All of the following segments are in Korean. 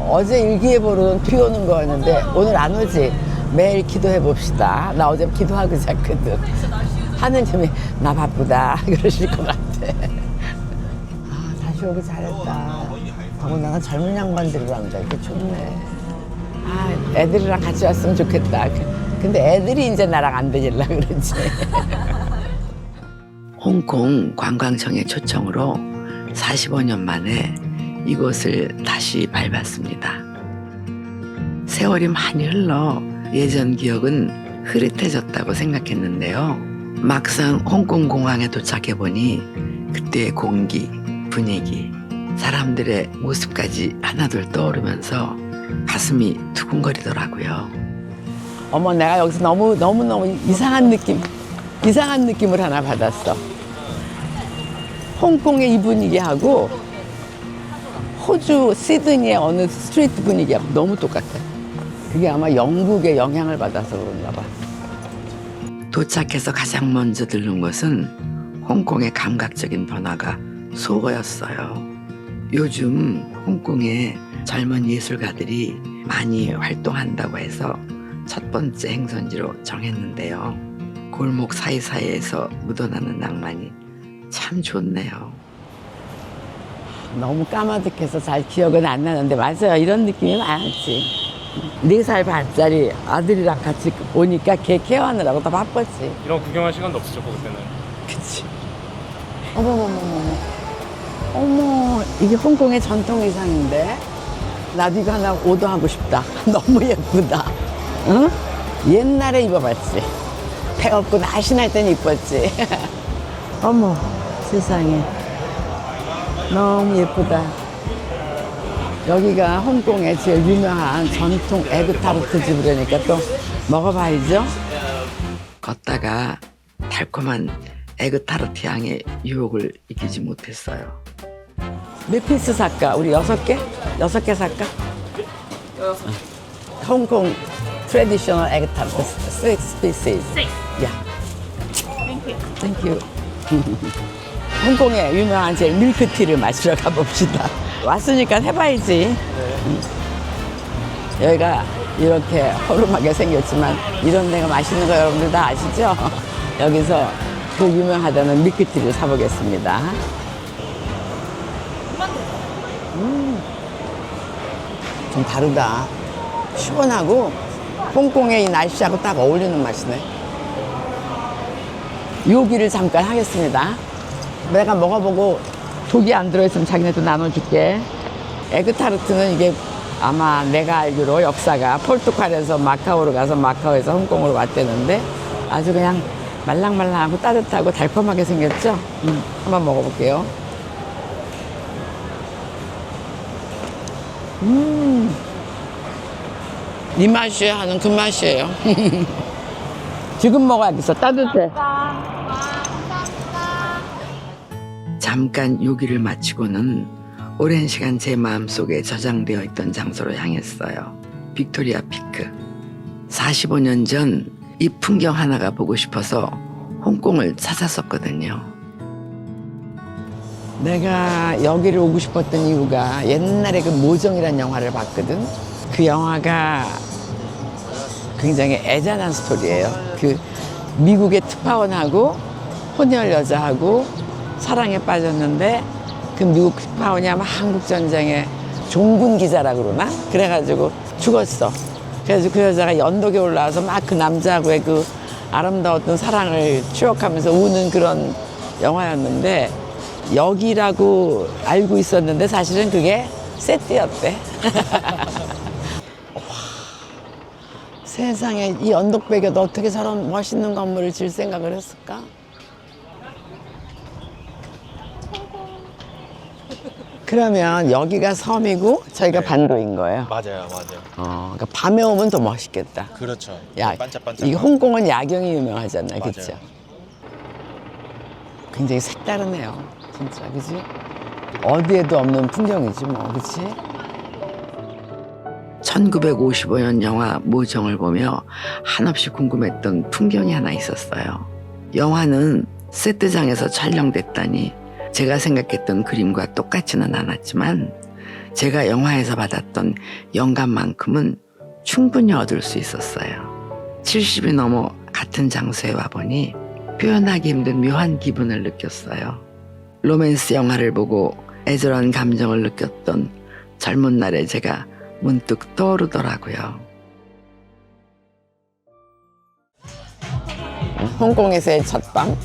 어제 일기예보로는 비 오는 거였는데 오늘 안 오지. 매일 기도해 봅시다. 나 어제 기도하고 잤거든. 하느님이 나 바쁘다 그러실 것 같아. 아, 다시 오기 잘했다. 더군다나 젊은 양반들이랑 이렇게 좋네. 아, 애들이랑 같이 왔으면 좋겠다. 근데 애들이 이제 나랑 안 되질라 그러지. 홍콩 관광청의 초청으로 45년 만에 이곳을 다시 밟았습니다. 세월이 많이 흘러 예전 기억은 흐릿해졌다고 생각했는데요. 막상 홍콩 공항에 도착해보니 그때의 공기, 분위기, 사람들의 모습까지 하나둘 떠오르면서 가슴이 두근거리더라고요. 어머, 내가 여기서 너무 이상한 느낌을 하나 받았어. 홍콩의 이 분위기하고 호주 시드니의 어느 스트리트 분위기하고 너무 똑같아. 그게 아마 영국의 영향을 받아서 그런가 봐. 도착해서 가장 먼저 들른 곳은 홍콩의 감각적인 변화가 소거였어요. 요즘 홍콩에 젊은 예술가들이 많이 활동한다고 해서 첫 번째 행선지로 정했는데요. 골목 사이사이에서 묻어나는 낭만이 참 좋네요. 너무 까마득해서 잘 기억은 안 나는데 맞아요. 이런 느낌이 많았지. 4살 반짜리 아들이랑 같이 오니까 걔 케어하느라고 다 바빴지. 이런 구경할 시간도 없으셨고 그때는. 그치. 어머, 이게 홍콩의 전통 의상인데? 나도 이거 하나 오더하고 싶다. 너무 예쁘다. 응? 옛날에 입어봤지. 배 없고 날씬할 땐 이뻤지. 어머, 세상에. 너무 예쁘다. 여기가 홍콩의 제일 유명한 전통 에그타르트 집이라니까 또 먹어봐야죠. 걷다가 달콤한 에그타르트 향의 유혹을 이기지 못했어요. 몇 피스 살까? 우리 6개? 6개 살까? 6개. 홍콩 트레디셔널 에그타르트 6 pieces. 6. 야. Thank you. 땡큐. 홍콩의 유명한 제일 밀크티를 마시러 가봅시다. 왔으니까 해봐야지. 여기가 이렇게 허름하게 생겼지만 이런 데가 맛있는 거 여러분들 다 아시죠? 여기서 그 유명하다는 밀크티를 사보겠습니다. 좀 다르다. 시원하고 홍콩의 이 날씨하고 딱 어울리는 맛이네. 요기를 잠깐 하겠습니다. 내가 먹어보고 독이 안 들어있으면 자기네도 나눠줄게. 에그타르트는 이게 아마 내가 알기로 역사가 포르투갈에서 마카오로 가서 마카오에서 홍콩으로 왔대는데 아주 그냥 말랑말랑하고 따뜻하고 달콤하게 생겼죠? 한번 먹어볼게요. 이 맛이야 하는 그 맛이에요. 지금 먹어야겠어. 따뜻해. 잠깐 요기를 마치고는 오랜 시간 제 마음속에 저장되어 있던 장소로 향했어요. 빅토리아 피크. 45년 전 이 풍경 하나가 보고 싶어서 홍콩을 찾았었거든요. 내가 여기를 오고 싶었던 이유가 옛날에 그 모정이라는 영화를 봤거든. 그 영화가 굉장히 애잔한 스토리예요. 그 미국의 특파원하고 혼혈 여자하고 사랑에 빠졌는데 그 미국 특파원이 아마 한국전쟁에 종군 기자라 그러나? 그래가지고 죽었어. 그래가지고 그 여자가 언덕에 올라와서 막 그 남자하고의 그 아름다웠던 사랑을 추억하면서 우는 그런 영화였는데 여기라고 알고 있었는데 사실은 그게 세트였대. 세상에 이 언덕배경도 어떻게 저런 멋있는 건물을 지을 생각을 했을까? 그러면 여기가 섬이고 저희가 네. 반도인 거예요. 맞아요. 그러니까 밤에 오면 더 멋있겠다. 그렇죠. 야, 반짝반짝. 이 홍콩은 야경이 유명하잖아요, 맞아요. 그렇죠? 굉장히 색다르네요, 진짜, 그지? 어디에도 없는 풍경이지 뭐, 그치? 1955년 영화 모정을 보며 한없이 궁금했던 풍경이 하나 있었어요. 영화는 세트장에서 촬영됐다니 제가 생각했던 그림과 똑같지는 않았지만 제가 영화에서 받았던 영감만큼은 충분히 얻을 수 있었어요. 70이 넘어 같은 장소에 와보니 표현하기 힘든 묘한 기분을 느꼈어요. 로맨스 영화를 보고 애절한 감정을 느꼈던 젊은 날의 제가 문득 떠오르더라고요. 홍콩에서의 첫밤.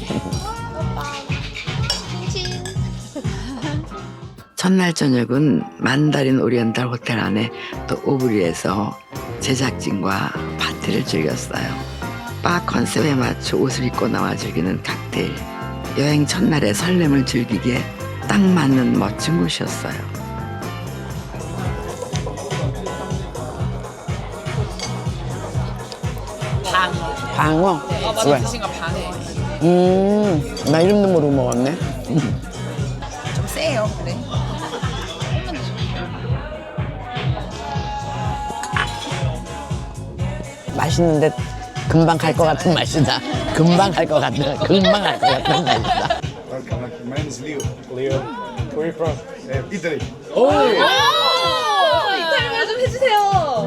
첫날 저녁은 만다린 오리엔탈 호텔 안에 또 오브리에서 제작진과 파티를 즐겼어요. 바 컨셉에 맞춰 옷을 입고 나와 즐기는 칵테일. 여행 첫날의 설렘을 즐기기에 딱 맞는 멋진 곳이었어요. 방어? 어제 드신 거 반해. 나 이름도 모르고 먹었네. 좀 세요, 그래. 맛있는데 금방 갈 것 같은 맛이다. 금방 갈 것 같은 맛이다. Welcome, my name is Leo. Leo, where are you from? Italy. 이탈리아 좀 해주세요.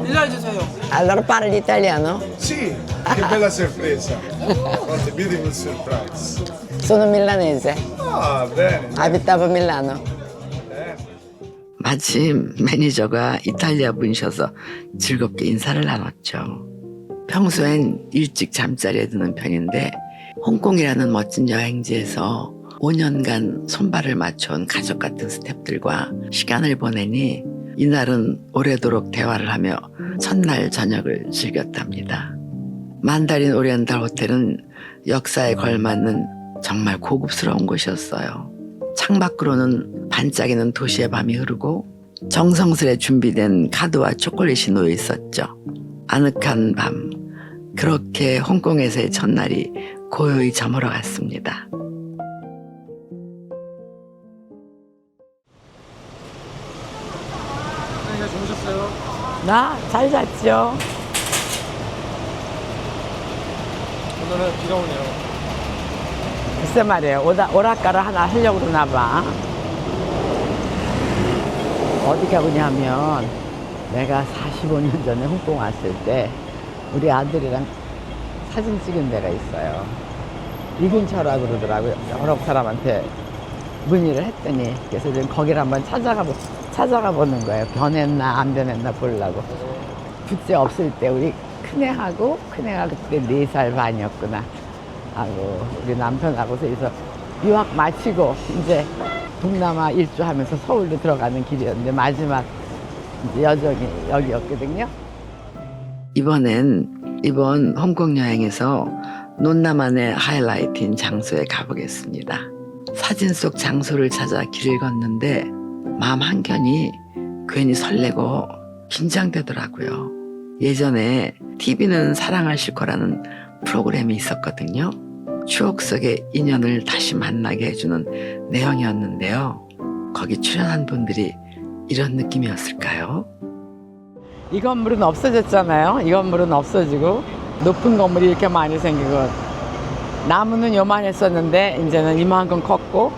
알려주세요. Allora parli italiano? Sì, che bella sorpresa. What a beautiful surprise. Sono milanese. Ah, bene. Abitavo a Milano. bene. 마침 매니저가 이탈리아 분이셔서 즐겁게 인사를 나눴죠. 평소엔 일찍 잠자리에 드는 편인데 홍콩이라는 멋진 여행지에서 5년간 손발을 맞춰온 가족 같은 스태프들과 시간을 보내니 이날은 오래도록 대화를 하며 첫날 저녁을 즐겼답니다. 만다린 오리엔탈 호텔은 역사에 걸맞는 정말 고급스러운 곳이었어요. 창밖으로는 반짝이는 도시의 밤이 흐르고 정성스레 준비된 카드와 초콜릿이 놓여 있었죠. 아늑한 밤, 그렇게 홍콩에서의 첫날이 고요히 저물어 갔습니다. 주무셨어요? 나 잘 잤죠. 오늘은 비가 오네요. 글쎄 말이에요. 오락가를 하나 하려고 그러나 봐. 어디 가보냐면 내가 45년 전에 홍콩 왔을 때 우리 아들이랑 사진 찍은 데가 있어요. 이 근처라 그러더라고요. 여러 사람한테 문의를 했더니 그래서 지금 거기를 한번 찾아가 보는 거예요. 변했나 안 변했나 보려고. 둘째 없을 때 우리 큰애가 그때 4살 반이었구나 하고 우리 남편하고서 그래서 유학 마치고 이제 동남아 일주하면서 서울로 들어가는 길이었는데 마지막 이제 여정이 여기였거든요. 이번 홍콩 여행에서 논나만의 하이라이트인 장소에 가보겠습니다. 사진 속 장소를 찾아 길을 걷는데 마음 한켠이 괜히 설레고 긴장되더라고요. 예전에 TV는 사랑하실 거라는 프로그램이 있었거든요. 추억 속의 인연을 다시 만나게 해주는 내용이었는데요. 거기 출연한 분들이 이런 느낌이었을까요? 이 건물은 없어졌잖아요. 이 건물은 없어지고 높은 건물이 이렇게 많이 생기고 나무는 요만했었는데 이제는 이만큼 컸고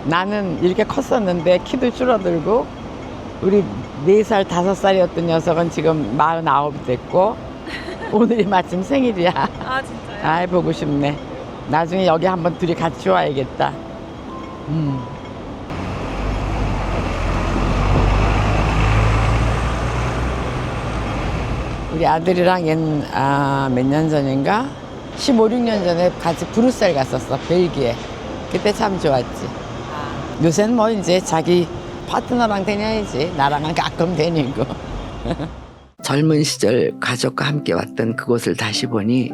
나는 이렇게 컸었는데 키도 줄어들고 우리 4살, 5살이었던 녀석은 지금 49이 됐고 오늘이 마침 생일이야. 아, 진짜요? 아이 보고 싶네. 나중에 여기 한번 둘이 같이 와야겠다. 우리 아들이랑 몇 년 전인가 15, 16년 전에 같이 브뤼셀 갔었어. 벨기에. 그때 참 좋았지. 요새는 뭐 이제 자기 파트너랑 다녀야지. 나랑은 가끔 다니고. 젊은 시절 가족과 함께 왔던 그곳을 다시 보니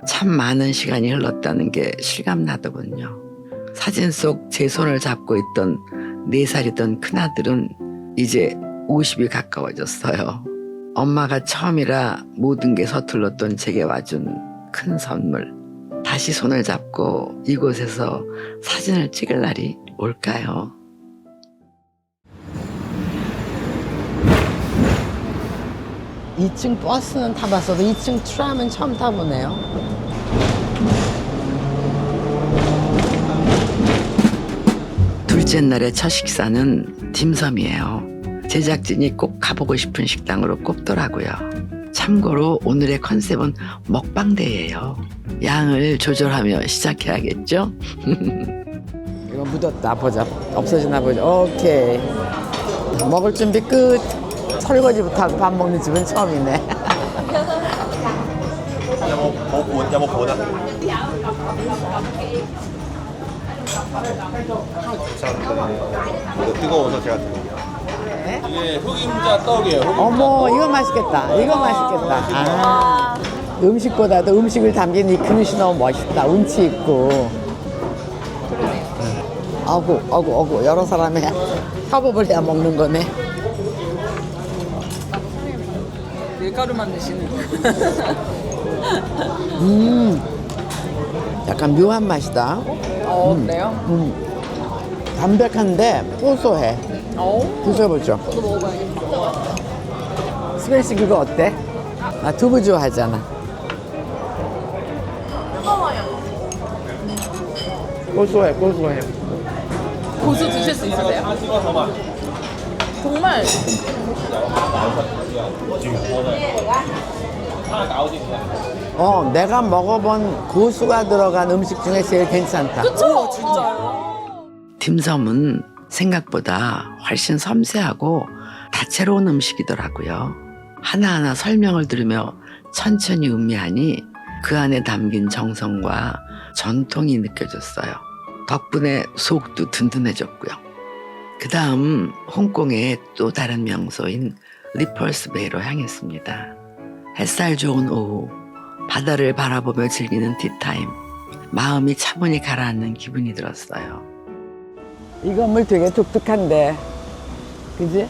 참 많은 시간이 흘렀다는 게 실감나더군요. 사진 속 제 손을 잡고 있던 4살이던 큰아들은 이제 50이 가까워졌어요. 엄마가 처음이라 모든 게 서툴렀던 제게 와준 큰 선물. 다시 손을 잡고 이곳에서 사진을 찍을 날이 올까요? 2층 버스는 타봤어도 2층 트램은 처음 타보네요. 둘째 날의 첫 식사는 딤섬이에요. 제작진이 꼭 가보고 싶은 식당으로 꼽더라고요. 참고로 오늘의 컨셉은 먹방대예요. 양을 조절하며 시작해야겠죠? 이거 묻었다. 보자. 없어지나 보자. 오케이. 먹을 준비 끝. 설거지부터 하고 밥 먹는 집은 처음이네. 야뭐 보다. 이거 뜨거워서 제가 드릴게요. 이게 흑임자 떡이에요. 흑임자 어머, 이거 맛있겠다. 이거 맛있겠다. 아, 음식보다도 음식을 담긴 이 그릇이 너무 멋있다. 운치 있고. 아구. 여러 사람의 협업을 해야 먹는 거네. 밀가루만 드시는. 약간 묘한 맛이다. 그래요? 담백한데 고소해. 드셔보죠. 저도 먹어봐야겠다. 스페인 씨 그거 어때? 나 두부 좋아하잖아. 고소해. 고수 드실 수 있으세요? 정말 내가 먹어본 고수가 들어간 음식 중에 제일 괜찮다. 그쵸? 진짜요? 딤섬은 생각보다 훨씬 섬세하고 다채로운 음식이더라고요. 하나하나 설명을 들으며 천천히 음미하니 그 안에 담긴 정성과 전통이 느껴졌어요. 덕분에 속도 든든해졌고요. 그 다음 홍콩의 또 다른 명소인 리펄스 베이로 향했습니다. 햇살 좋은 오후, 바다를 바라보며 즐기는 티타임. 마음이 차분히 가라앉는 기분이 들었어요. 이 건물 되게 독특한데, 그지?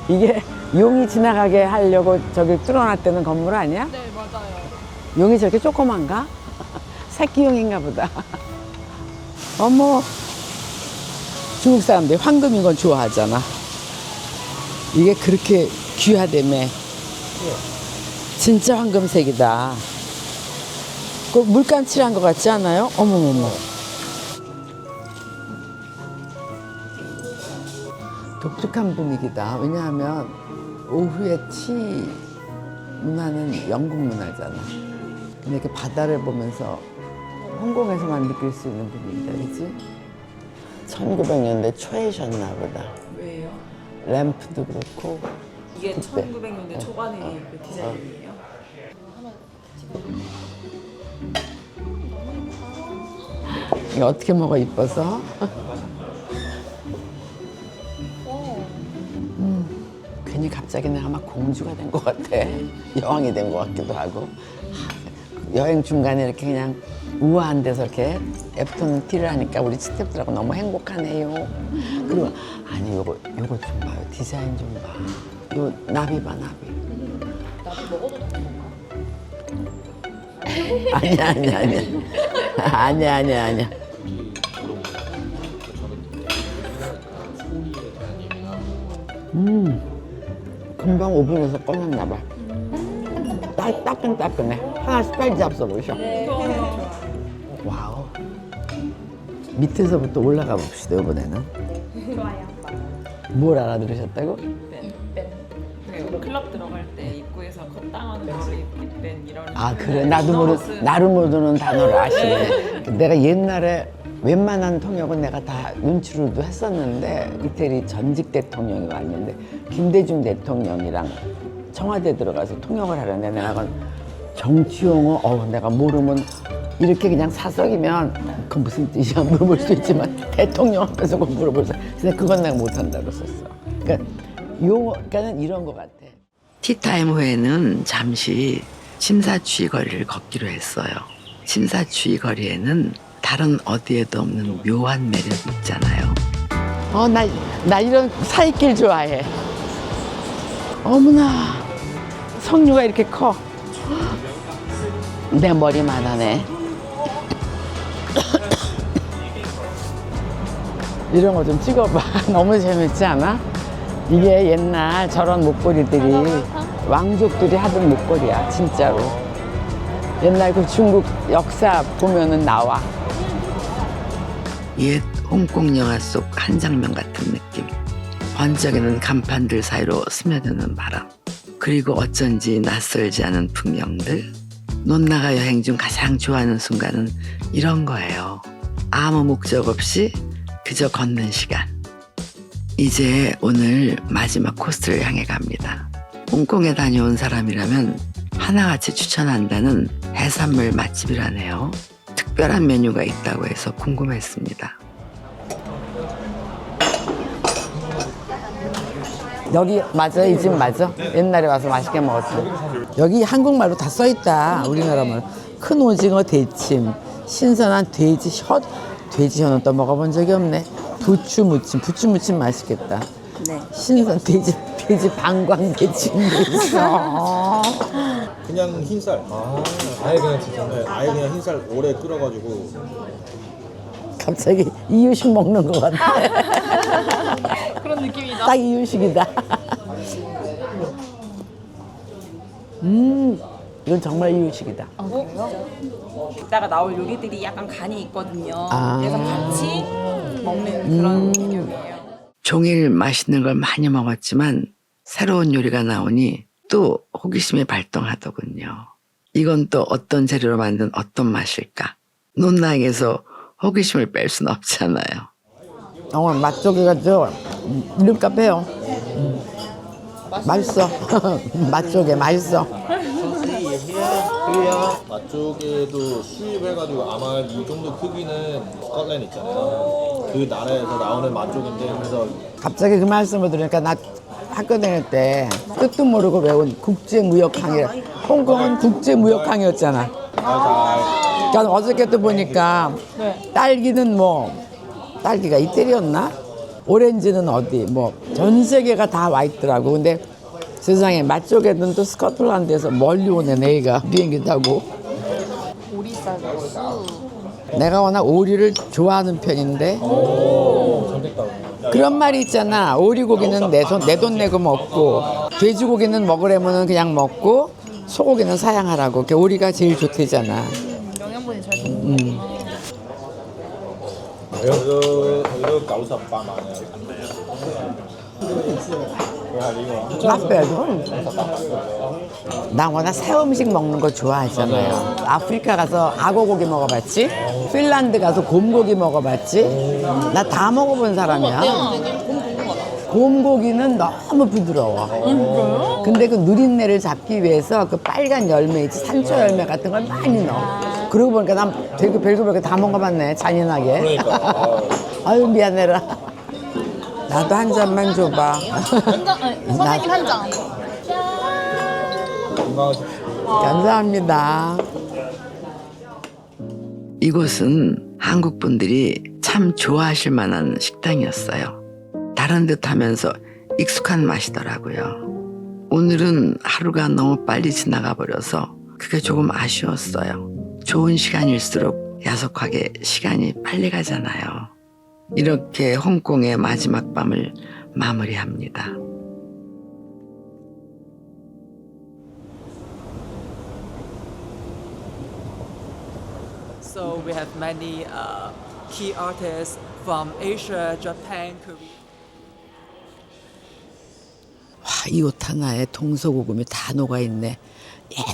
이게 용이 지나가게 하려고 저기 뚫어놨다는 건물 아니야? 네, 맞아요. 용이 저렇게 조그만가? 새끼용인가 보다. 어머, 중국 사람들이 황금 이건 좋아하잖아. 이게 그렇게 귀하다며. 진짜 황금색이다. 꼭 물감 칠한 것 같지 않아요? 어머머머. 독특한 분위기다. 왜냐하면 오후에 티 문화는 영국 문화잖아. 근데 이렇게 바다를 보면서 홍콩에서만 느낄 수 있는 분위기다, 그치? 1900년대 초에셨나 보다. 왜요? 램프도 그렇고. 이게 그때. 1900년대 초반의 그 디자인이에요? 이거 어떻게 먹어, 이뻐서? 괜히 갑자기 내가 막 공주가 된 것 같아. 여왕이 된 것 같기도 하고. 여행 중간에 이렇게 그냥 우아한 데서 이렇게 애프터눈 티를 하니까 우리 스태프들하고 너무 행복하네요. 그리고 아니 요거 좀 봐요. 디자인 좀 봐. 요 나비 봐, 나비. 나도 먹어도 되는 건가? 아니야. 금방 오븐에서 꺼냈나 봐. 따끈따끈해. 하나씩 빨리 잡숴보셔. 와우. 밑에서부터 올라가 봅시다, 이번에는. 좋아요. 뭘 알아들으셨다고? 그 클럽 들어갈 때 입구에서 컷당하는 거를 뺀 이런. 아, 그래. 나를 모르는 단어를 아시네. 내가 옛날에 웬만한 통역은 내가 다 눈치로도 했었는데 이태리 전직 대통령이 왔는데 김대중 대통령이랑 청와대 들어가서 통역을 하려는데 내가 정치 용어 내가 모르면 이렇게 그냥 사석이면 그건 무슨 뜻이야 물어볼 수 있지만 대통령 앞에서 그걸 물어볼 수 근데 그건 내가 못한다고 썼어. 그러니까 용어는 이런 것 같아. 티타임 후에는 잠시 침사추이 거리를 걷기로 했어요. 침사추이 거리에는 다른 어디에도 없는 묘한 매력이 있잖아요. 나 이런 사이길 좋아해. 어머나, 석류가 이렇게 커. 내 머리만 하네. 이런 거 좀 찍어봐. 너무 재밌지 않아? 이게 옛날 저런 목걸이들이 왕족들이 하던 목걸이야, 진짜로. 옛날 그 중국 역사 보면은 나와. 옛 홍콩 영화 속 한 장면 같은 느낌. 번쩍이는 간판들 사이로 스며드는 바람, 그리고 어쩐지 낯설지 않은 풍경들. 논나가 여행 중 가장 좋아하는 순간은 이런 거예요. 아무 목적 없이 그저 걷는 시간. 이제 오늘 마지막 코스를 향해 갑니다. 홍콩에 다녀온 사람이라면 하나같이 추천한다는 해산물 맛집이라네요. 특별한 메뉴가 있다고 해서 궁금했습니다. 여기 맞아요? 이 집 맞아? 옛날에 와서 맛있게 먹었어. 여기 한국말로 다 써있다. 우리나라 말. 큰 오징어 대침, 신선한 돼지 혀는 또 먹어본 적이 없네. 부추 무침 맛있겠다. 네. 신선 돼지 방광 대침도 있어. 그냥 흰쌀. 아예 그냥 진짜. 네, 아예 그냥 흰쌀 오래 끓여가지고. 갑자기 이유식 먹는 것 같아. 그런 느낌이다. 딱 이유식이다. 이건 정말 이유식이다. 이따가 나올 요리들이 약간 간이 있거든요. 아. 그래서 같이 먹는 그런 메뉴예요. 종일 맛있는 걸 많이 먹었지만 새로운 요리가 나오니 또 호기심이 발동하더군요. 이건 또 어떤 재료로 만든 어떤 맛일까? 논나에게서 호기심을 뺄 수는 없잖아요. 맛조개가 이름값 해요. 맛있어. 맛조개 맛있어. 맛조개도 수입해가지고 아마 이 정도 크기는 스코틀랜드 있잖아요. 그 나라에서 나오는 맛조개인데 그래서 갑자기 그 말씀을 들으니까 나 학교 다닐 때 뜻도 모르고 외운 국제무역항이, 홍콩은 국제무역항이었잖아. 그러니까 어저께 또 보니까 딸기는 딸기가 이태리였나? 오렌지는 어디? 전 세계가 다 와 있더라고. 근데 세상에 맛조개는 또 스코틀랜드에서 멀리 오네. 내가 비행기 타고. 오리쌀 국수. 내가 워낙 오리를 좋아하는 편인데 그런 말이 있잖아. 오리고기는 내 돈 내고 먹고, 돼지고기는 먹으려면 그냥 먹고, 소고기는 사양하라고. 오리가 제일 좋대잖아. 영양분이 잘 붙는 거. 여기도 가우사빵 많아요. 맛배도. 나 워낙 새 음식 먹는 거 좋아하잖아요. 아프리카 가서 악어고기 먹어봤지? 핀란드 가서 곰고기 먹어봤지? 나 다 먹어본 사람이야. 곰고기는 너무 부드러워. 근데 그 누린내를 잡기 위해서 그 빨간 열매 있지, 산초 열매 같은 걸 많이 넣어. 그러고 보니까 난 되게 별거 별거 다 먹어봤네, 잔인하게. 아유 미안해라. 나도 한 잔만 줘봐. 선생님 한 잔. 감사합니다. 이곳은 한국 분들이 참 좋아하실 만한 식당이었어요. 다른 듯 하면서 익숙한 맛이더라고요. 오늘은 하루가 너무 빨리 지나가 버려서 그게 조금 아쉬웠어요. 좋은 시간일수록 야속하게 시간이 빨리 가잖아요. 이렇게 홍콩의 마지막 밤을 마무리합니다. So we have many key artists from Asia, Japan, Korea. 와, 이 옷 하나에 동서고금이 다 녹아있네.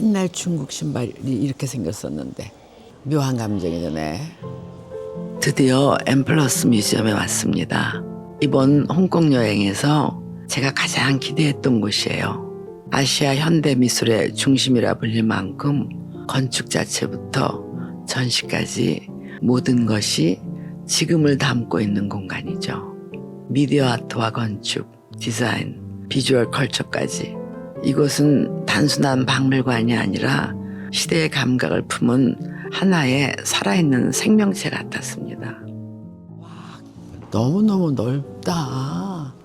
옛날 중국 신발이 이렇게 생겼었는데 묘한 감정이 드네. 드디어 엠플러스 뮤지엄에 왔습니다. 이번 홍콩 여행에서 제가 가장 기대했던 곳이에요. 아시아 현대 미술의 중심이라 불릴 만큼 건축 자체부터 전시까지 모든 것이 지금을 담고 있는 공간이죠. 미디어 아트와 건축, 디자인, 비주얼 컬처까지. 이곳은 단순한 박물관이 아니라 시대의 감각을 품은 하나의 살아있는 생명체 같았습니다. 와, 너무너무 넓다.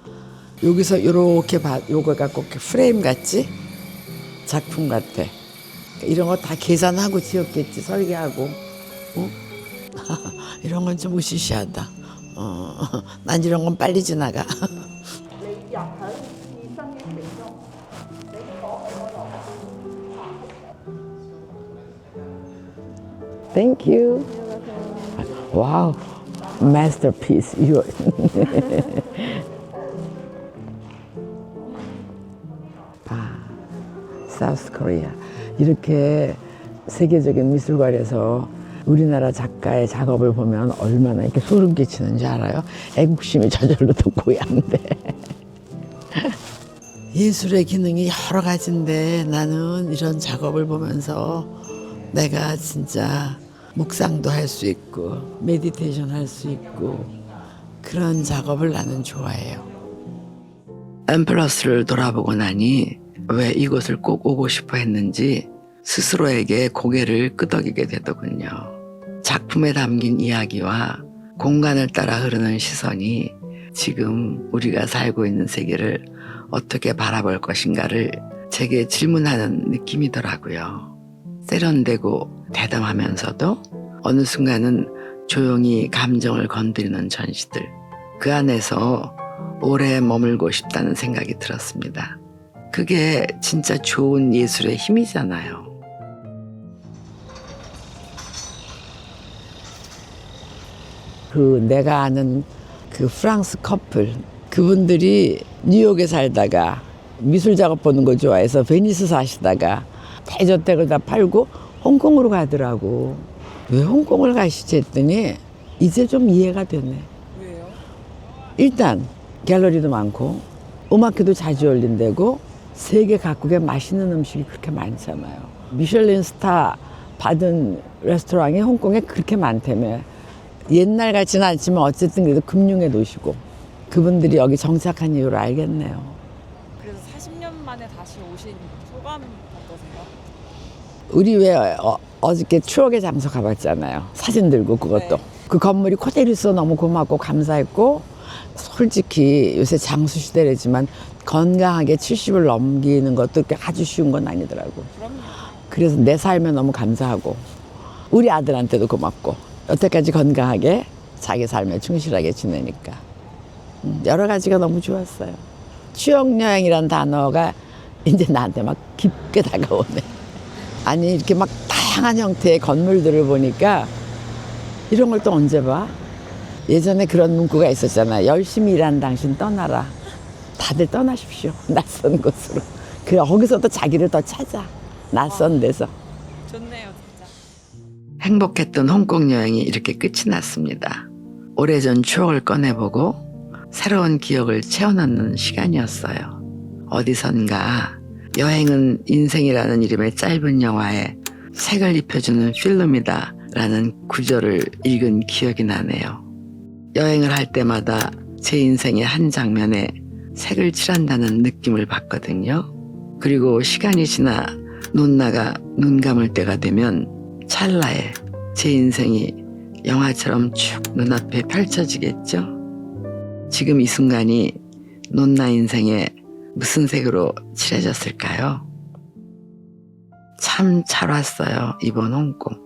여기서 이렇게 요거 갖고 이렇게 프레임 같지? 작품 같아. 이런 거 다 계산하고 지었겠지, 설계하고. 어? 이런 건 좀 으시시하다. 난 이런 건 빨리 지나가. Thank you. Wow, masterpiece. 사우스 코리아. 이렇게 세계적인 미술관에서 우리나라 작가의 작업을 보면 얼마나 이렇게 소름 끼치는 줄 알아요? 애국심이 저절로 돋고야한데. 예술의 기능이 여러 가지인데 나는 이런 작업을 보면서 내가 진짜 묵상도 할 수 있고 메디테이션 할 수 있고 그런 작업을 나는 좋아해요. 엠플러스를 돌아보고 나니 왜 이곳을 꼭 오고 싶어 했는지 스스로에게 고개를 끄덕이게 되더군요. 작품에 담긴 이야기와 공간을 따라 흐르는 시선이 지금 우리가 살고 있는 세계를 어떻게 바라볼 것인가를 제게 질문하는 느낌이더라고요. 세련되고 대담하면서도 어느 순간은 조용히 감정을 건드리는 전시들. 그 안에서 오래 머물고 싶다는 생각이 들었습니다. 그게 진짜 좋은 예술의 힘이잖아요. 내가 아는 그 프랑스 커플, 그분들이 뉴욕에 살다가 미술 작업 보는 거 좋아해서 베니스 사시다가 대저택을 다 팔고 홍콩으로 가더라고. 왜 홍콩을 가시지 했더니 이제 좀 이해가 되네. 왜요? 일단 갤러리도 많고 음악회도 자주 열린다고 세계 각국에 맛있는 음식이 그렇게 많잖아요. 미슐린 스타 받은 레스토랑이 홍콩에 그렇게 많다며. 옛날 같지는 않지만 어쨌든 그래도 금융의 도시고 그분들이 여기 정착한 이유를 알겠네요. 그래서 40년 만에 다시 오신 소감 어떠세요? 우리 왜 어저께 추억의 장소 가봤잖아요. 사진 들고 그것도. 네. 그 건물이 그대로 있어 너무 고맙고 감사했고 솔직히 요새 장수 시대라지만 건강하게 70을 넘기는 것도 그렇게 아주 쉬운 건 아니더라고. 그럼요. 그래서 내 삶에 너무 감사하고 우리 아들한테도 고맙고 여태까지 건강하게 자기 삶에 충실하게 지내니까 여러 가지가 너무 좋았어요. 추억여행이란 단어가 이제 나한테 막 깊게 다가오네. 아니 이렇게 막 다양한 형태의 건물들을 보니까 이런 걸 또 언제 봐? 예전에 그런 문구가 있었잖아. 열심히 일하는 당신 떠나라. 다들 떠나십시오. 낯선 곳으로. 그래 거기서 또 자기를 더 찾아. 낯선 데서. 좋네요, 진짜. 행복했던 홍콩 여행이 이렇게 끝이 났습니다. 오래전 추억을 꺼내보고 새로운 기억을 채워넣는 시간이었어요. 어디선가 여행은 인생이라는 이름의 짧은 영화에 색을 입혀주는 필름이다 라는 구절을 읽은 기억이 나네요. 여행을 할 때마다 제 인생의 한 장면에 색을 칠한다는 느낌을 받거든요. 그리고 시간이 지나 눈나가 눈 감을 때가 되면 찰나에 제 인생이 영화처럼 쭉 눈앞에 펼쳐지겠죠. 지금 이 순간이 논나 인생에 무슨 색으로 칠해졌을까요? 참 잘 왔어요, 이번 홍콩.